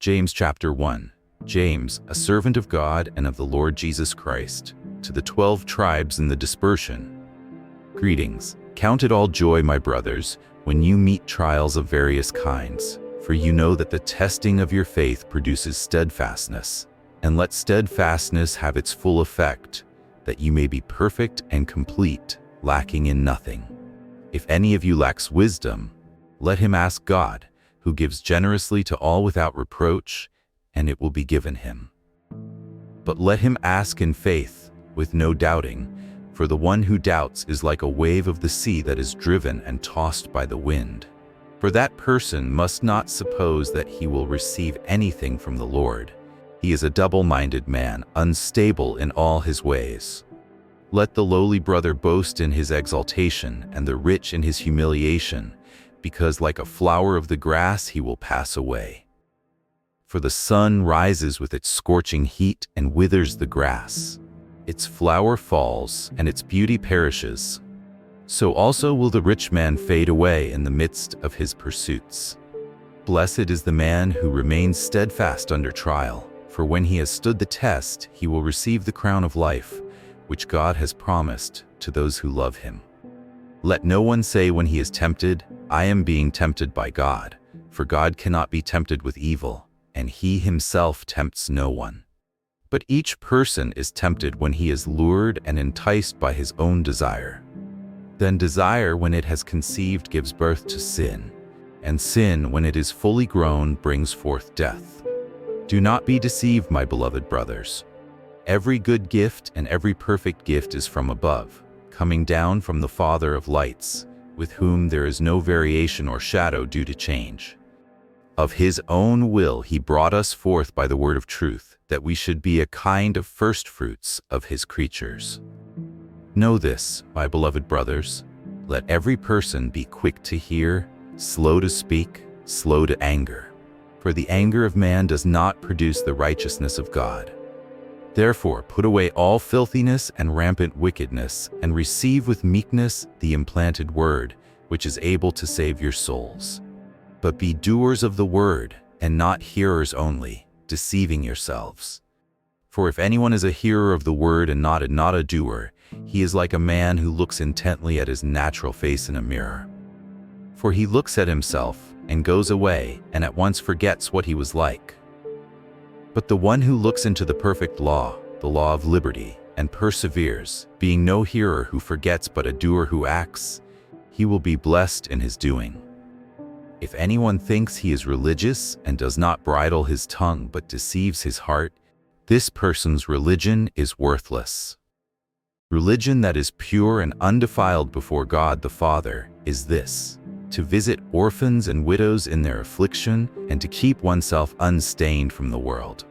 James chapter 1. James, a servant of God and of the Lord Jesus Christ, to the 12 tribes in the dispersion. Greetings. Count it all joy, my brothers, when you meet trials of various kinds, for you know that the testing of your faith produces steadfastness. And let steadfastness have its full effect, that you may be perfect and complete, lacking in nothing. If any of you lacks wisdom, let him ask God, who gives generously to all without reproach, and it will be given him. But let him ask in faith, with no doubting, for the one who doubts is like a wave of the sea that is driven and tossed by the wind. For that person must not suppose that he will receive anything from the Lord. He is a double-minded man, unstable in all his ways. Let the lowly brother boast in his exaltation, and the rich in his humiliation, because like a flower of the grass he will pass away. For the sun rises with its scorching heat and withers the grass. Its flower falls, and its beauty perishes. So also will the rich man fade away in the midst of his pursuits. Blessed is the man who remains steadfast under trial, for when he has stood the test, he will receive the crown of life, which God has promised to those who love him. Let no one say when he is tempted, I am being tempted by God, for God cannot be tempted with evil, and he himself tempts no one. But each person is tempted when he is lured and enticed by his own desire. Then desire, when it has conceived, gives birth to sin, and sin, when it is fully grown, brings forth death. Do not be deceived, my beloved brothers. Every good gift and every perfect gift is from above, coming down from the Father of lights, with whom there is no variation or shadow due to change. Of his own will he brought us forth by the word of truth, that we should be a kind of firstfruits of his creatures. Know this, my beloved brothers, let every person be quick to hear, slow to speak, slow to anger. For the anger of man does not produce the righteousness of God. Therefore put away all filthiness and rampant wickedness, and receive with meekness the implanted word, which is able to save your souls. But be doers of the word, and not hearers only, deceiving yourselves. For if anyone is a hearer of the word and not a doer, he is like a man who looks intently at his natural face in a mirror. For he looks at himself, and goes away, and at once forgets what he was like. But the one who looks into the perfect law, the law of liberty, and perseveres, being no hearer who forgets but a doer who acts, he will be blessed in his doing. If anyone thinks he is religious and does not bridle his tongue but deceives his heart, this person's religion is worthless. Religion that is pure and undefiled before God the Father is this: to visit orphans and widows in their affliction, and to keep oneself unstained from the world.